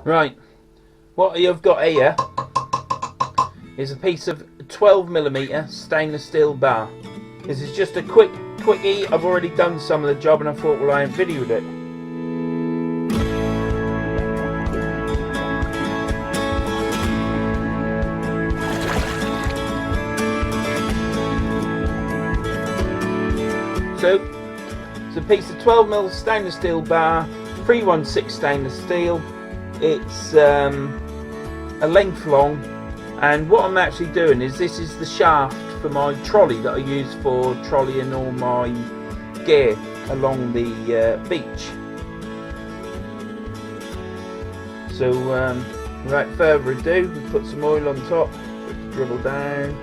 Right, what you've got here is a piece of 12mm stainless steel bar. This is just a quickie. I've already done some of the job and I thought, well, I ain't videoed it. So it's a piece of 12mm stainless steel bar, 316 stainless steel. It's a length long, and what I'm actually doing is this is the shaft for my trolley that I use for trolleying all my gear along the beach. So without further ado, we put some oil on top, dribble down,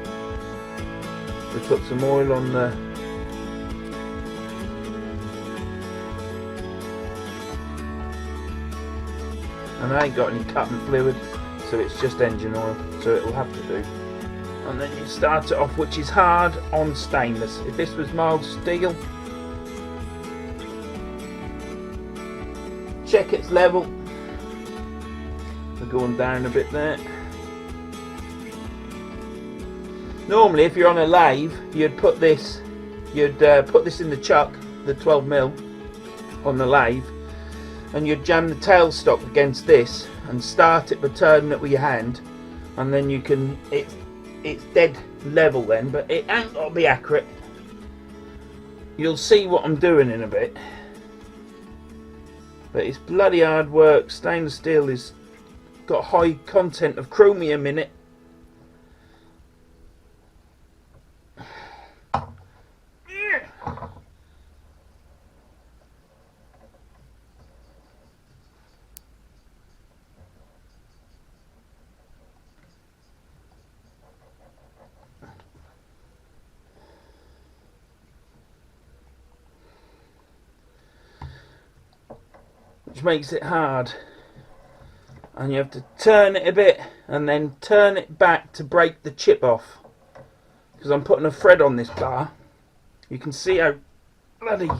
we put some oil on the and I ain't got any cutting fluid, so it's just engine oil, so it will have to do. And then you start it off, which is hard on stainless. If this was mild steel, check its level. We're going down a bit there. Normally if you're on a lathe, you'd put this in the chuck, the 12mm on the lathe, and you'd jam the tailstock against this and start it by turning it with your hand, and then you can, it's dead level then, but it ain't got to be accurate. You'll see what I'm doing in a bit, but it's bloody hard work. Stainless steel is got high content of chromium in it. Which makes it hard, and you have to turn it a bit and then turn it back to break the chip off, because I'm putting a thread on this bar. You can see how bloody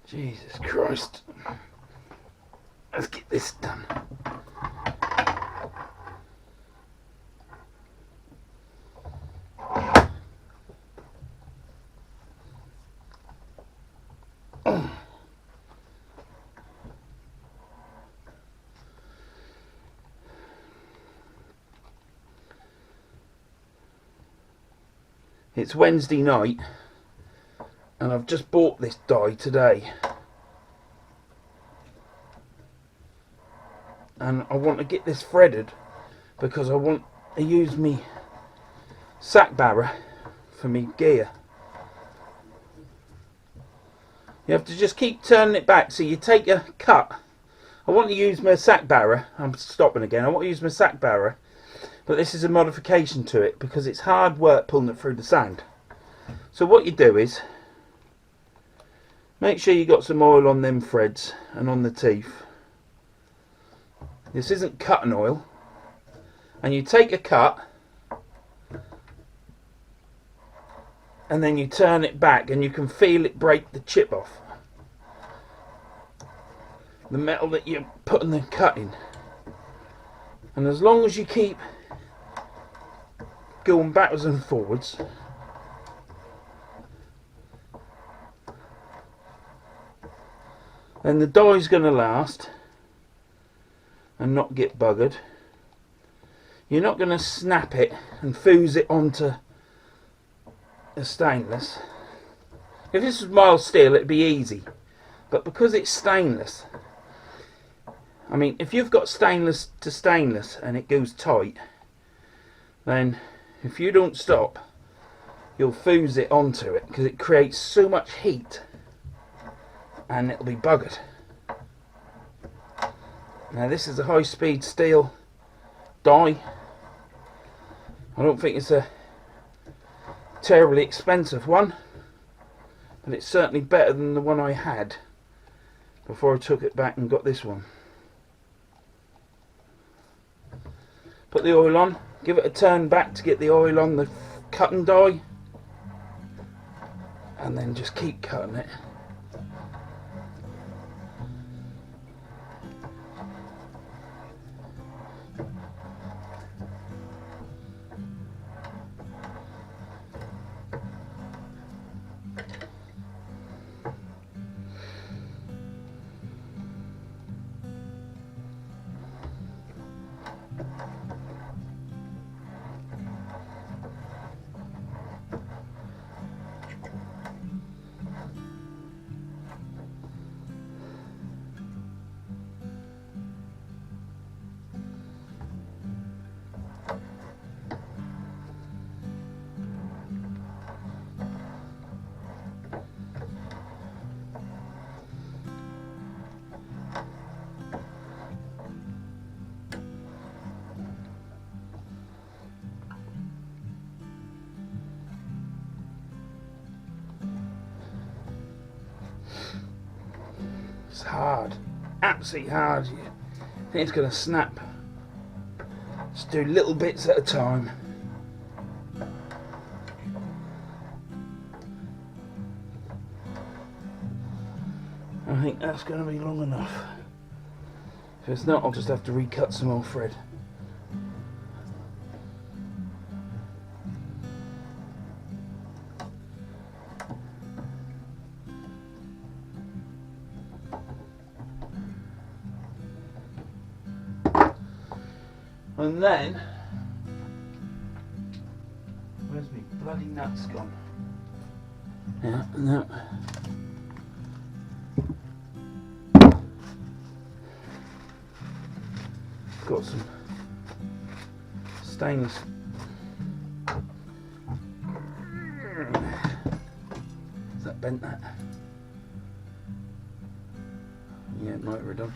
Jesus Christ. Let's get this done. It's Wednesday night and I've just bought this die today, and I want to get this threaded because I want to use me sack barrow for me gear. You have to just keep turning it back, so you take a cut. I want to use my sack barrow. I'm stopping again. I want to use my sack barrow, but this is a modification to it because it's hard work pulling it through the sand. So what you do is make sure you got some oil on them threads and on the teeth. This isn't cutting oil, and you take a cut and then you turn it back and you can feel it break the chip off the metal that you're putting the cut in. And as long as you keep going backwards and forwards, then the die's going to last and not get buggered. You're not going to snap it and fuse it onto a stainless. If this was mild steel, it'd be easy, but because it's stainless, I mean, if you've got stainless to stainless and it goes tight, then if you don't stop, you'll fuse it onto it because it creates so much heat and it'll be buggered. Now this is a high-speed steel die. I don't think it's a terribly expensive one, but it's certainly better than the one I had before I took it back and got this one. Put the oil on, give it a turn back to get the oil on the cutting die, and then just keep cutting it. It's hard, absolutely hard. I think it's going to snap. Just do little bits at a time. I think that's going to be long enough. If it's not, I'll just have to recut some more thread. And then, where's my bloody nuts gone? Yeah, no. Got some stainless. Is that bent, that? Yeah, it might have done.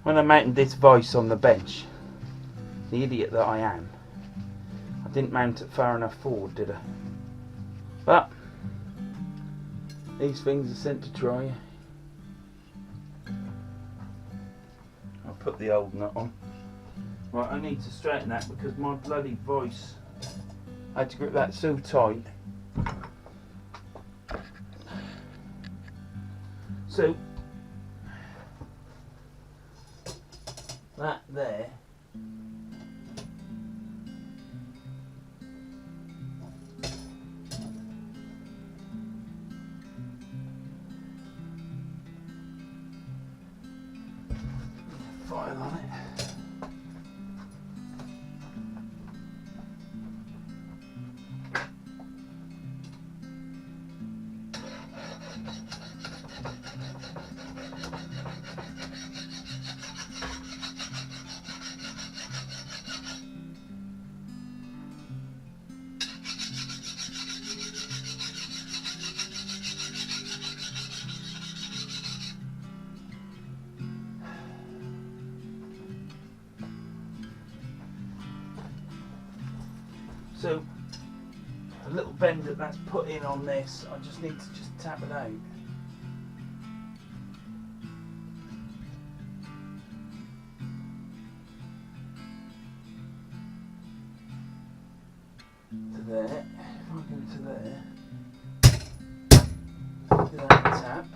When I mounted this vice on the bench, the idiot that I am, I didn't mount it far enough forward, did I? But these things are sent to try. I'll put the old nut on. Right, I need to straighten that because my bloody voice, I had to grip that so tight. So that there file on it. So a little bend that's put in on this, I just need to just tap it out. To there, if I go to there, do that tap.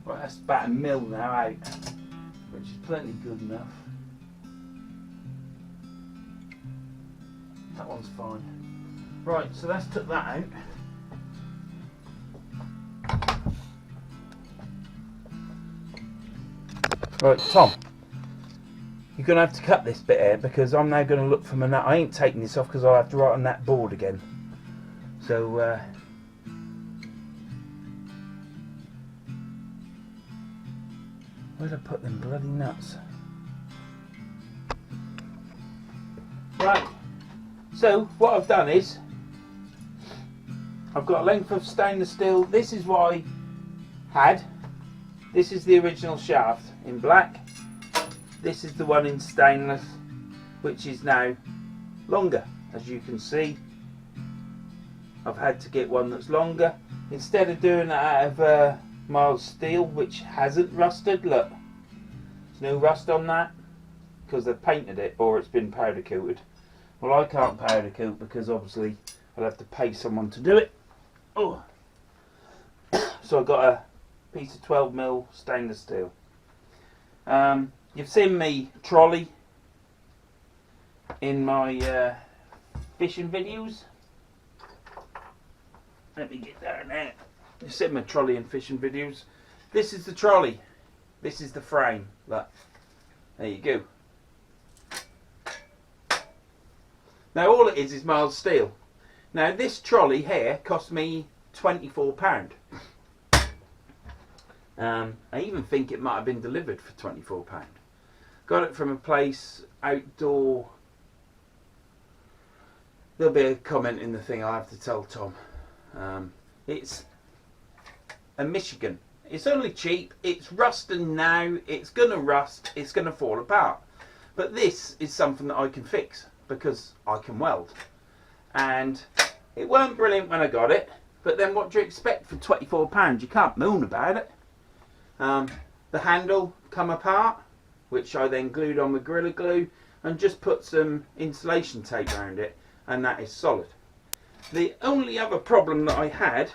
Right, that's about a mil now out, which is plenty good enough. That one's fine. Right, so let's took that out. Right, Tom, you're going to have to cut this bit here because I'm now going to look for my nut. I ain't taking this off because I'll have to write on that board again. So, where'd I put them bloody nuts? Right, so what I've done is I've got a length of stainless steel. This is what I had. This is the original shaft in black. This is the one in stainless, which is now longer. As you can see, I've had to get one that's longer. Instead of doing it out of mild steel, which hasn't rusted, look, there's no rust on that because they've painted it or it's been powder coated. Well, I can't powder coat because obviously I'll have to pay someone to do it. Oh. So I got a piece of 12mm stainless steel. You've seen me trolley in my fishing videos. Let me get there now. You've seen my trolley and fishing videos. This is the trolley. This is the frame. Look. There you go. Now all it is mild steel. Now this trolley here cost me £24. I even think it might have been delivered for £24. Got it from a place outdoor. There'll be a comment in the thing I'll have to tell Tom. It's a Michigan. It's only cheap. It's rusting now. It's going to rust. It's going to fall apart. But this is something that I can fix because I can weld. And it weren't brilliant when I got it. But then what do you expect for £24? You can't moan about it. The handle come apart, which I then glued on with Gorilla Glue and just put some insulation tape around it, and that is solid. The only other problem that I had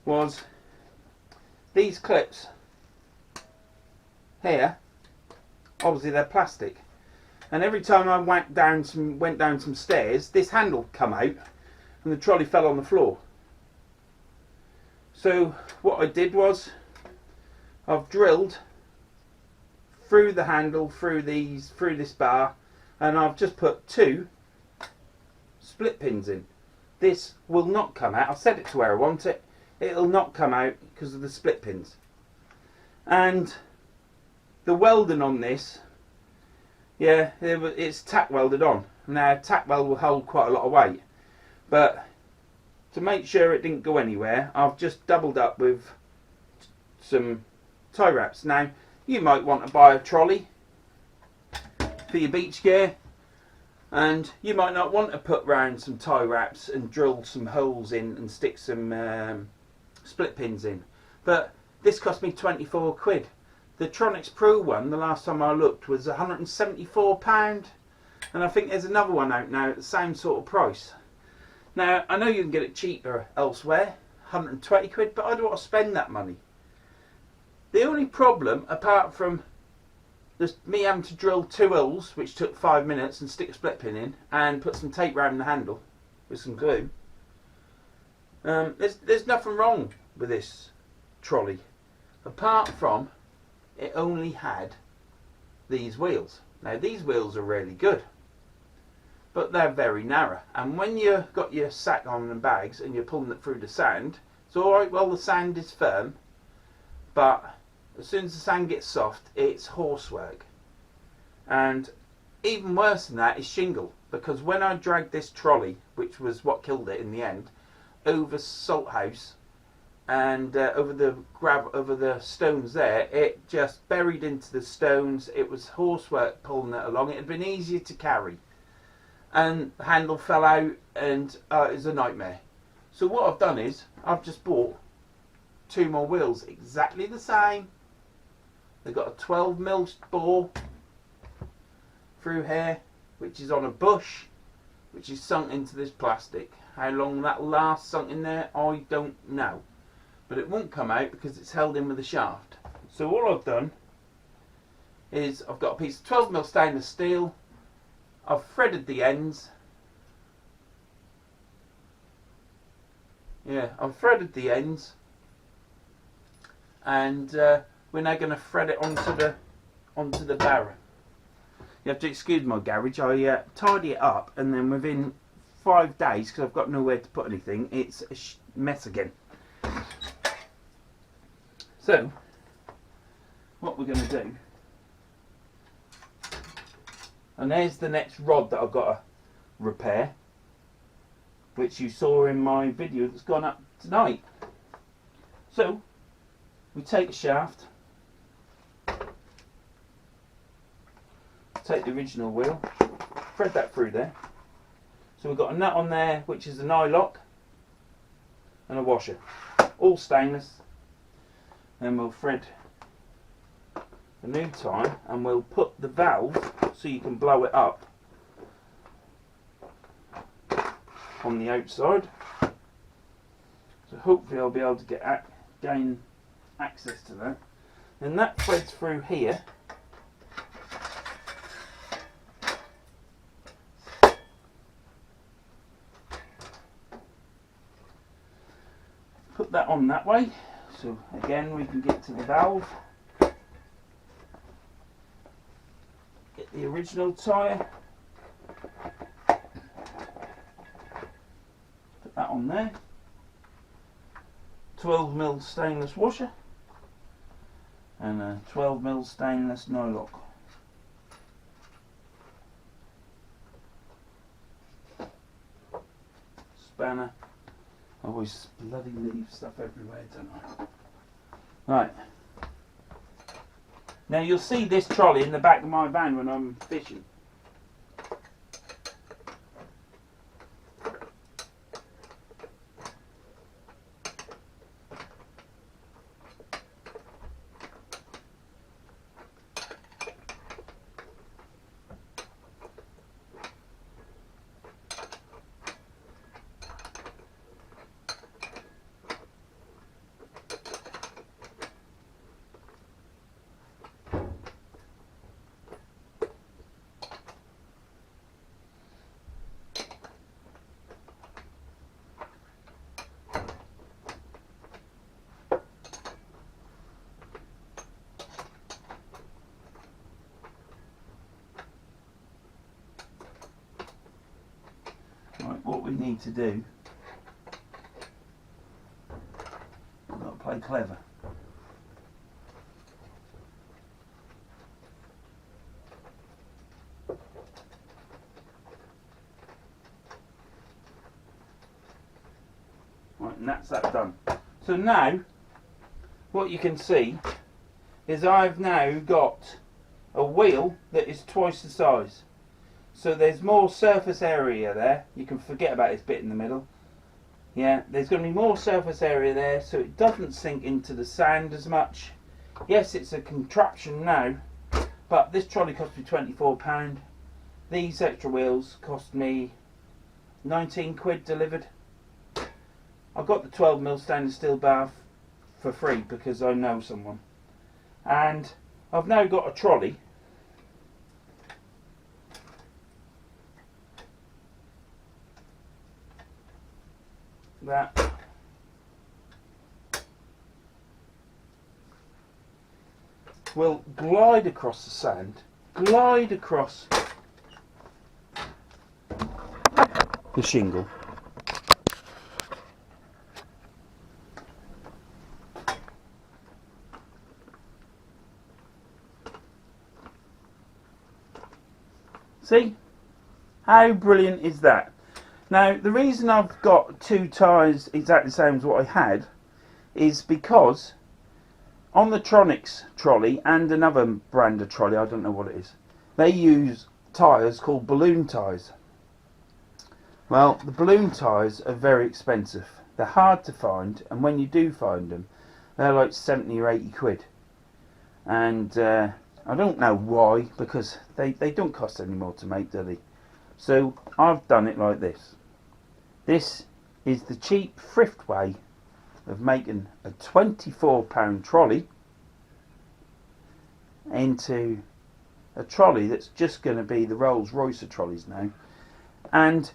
was these clips here. Obviously they're plastic, and every time I went down some stairs, this handle come out and the trolley fell on the floor. So what I did was I've drilled through the handle, through this bar, and I've just put 2 split pins in. This will not come out. I've set it to where I want it. It'll not come out because of the split pins. And the welding on this, yeah, it's tack welded on. Now tack weld will hold quite a lot of weight, but to make sure it didn't go anywhere, I've just doubled up with some tie wraps. Now you might want to buy a trolley for your beach gear, and you might not want to put round some tie wraps and drill some holes in and stick some split pins in. But this cost me £24. The Tronics Pro one, the last time I looked, was £174, and I think there's another one out now at the same sort of price. Now I know you can get it cheaper elsewhere, £120, but I don't want to spend that money. The only problem, apart from me having to drill 2 holes, which took 5 minutes, and stick a split pin in and put some tape around the handle with some glue, there's nothing wrong with this trolley, apart from it only had these wheels. Now these wheels are really good, but they're very narrow, and when you've got your sack on and bags and you're pulling it through the sand, it's alright, well the sand is firm, but as soon as the sand gets soft, it's horsework. And even worse than that is shingle, because when I dragged this trolley, which was what killed it in the end, over Salt House and over the stones there, it just buried into the stones. It was horsework pulling it along. It had been easier to carry, and the handle fell out, and it was a nightmare. So what I've done is I've just bought 2 more wheels, exactly the same. They've got a 12mm bore through here, which is on a bush, which is sunk into this plastic. How long that lasts sunk in there, I don't know. But it won't come out because it's held in with the shaft. So all I've done is I've got a piece of 12mm stainless steel. I've threaded the ends. Yeah, I've threaded the ends. And we're now going to thread it onto the barrow. You have to excuse my garage. I tidy it up, and then within 5 days, because I've got nowhere to put anything, it's a mess again. So what we're going to do, and there's the next rod that I've got to repair, which you saw in my video that's gone up tonight. So we take a shaft, take the original wheel, thread that through there. So we've got a nut on there which is an eye lock and a washer, all stainless. Then we'll thread the new tie and we'll put the valve so you can blow it up on the outside. So hopefully I'll be able to gain access to that. Then that threads through here. Put that on that way. So again we can get to the valve. Get the original tyre. Put that on there. 12mm stainless washer and a 12mm stainless nylock. Spanner. I always bloody leave stuff everywhere, don't I? Right. Now you'll see this trolley in the back of my van when I'm fishing. What we need to do, we've got to play clever. Right, and that's that done. So now, what you can see is I've now got a wheel that is twice the size. So there's more surface area there. You can forget about this bit in the middle. Yeah, there's going to be more surface area there so it doesn't sink into the sand as much. Yes, it's a contraption now, but this trolley cost me £24. These extra wheels cost me 19 quid delivered. I got the 12mm stainless steel bath for free because I know someone. And I've now got a trolley that will glide across the sand, glide across the shingle, see? How brilliant is that? Now, the reason I've got two tyres exactly the same as what I had is because on the Tronics trolley and another brand of trolley, I don't know what it is, they use tyres called balloon tyres. Well, the balloon tyres are very expensive. They're hard to find, and when you do find them, they're like 70 or 80 quid. And I don't know why, because they don't cost any more to make, do they? So I've done it like this. This is the cheap thrift way of making a £24 trolley into a trolley that's just going to be the Rolls Royce of trolleys now. And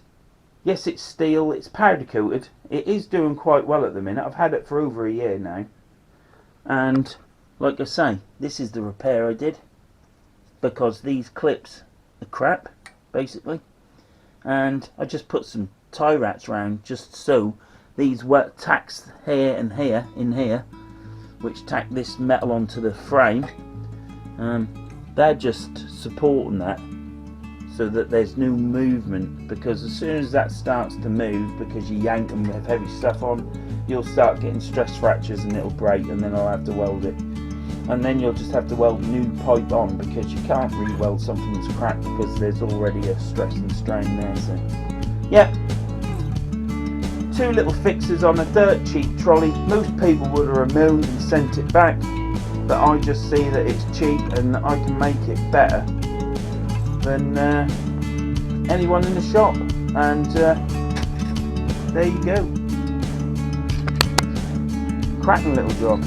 yes, it's steel, it's powder coated, it is doing quite well at the minute. I've had it for over a year now, and like I say, this is the repair I did because these clips are crap basically, and I just put some tie wraps around just so these tacks here and here in here, which tack this metal onto the frame, they're just supporting that so that there's no movement, because as soon as that starts to move, because you yank them with heavy stuff on, you'll start getting stress fractures and it'll break, and then I'll have to weld it. And then you'll just have to weld new pipe on, because you can't re-weld something that's cracked because there's already a stress and strain there. So yeah, 2 little fixes on a dirt cheap trolley. Most people would have moaned and sent it back, but I just see that it's cheap and I can make it better than anyone in the shop, and there you go. Cracking little job.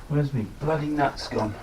Where's me bloody nuts gone?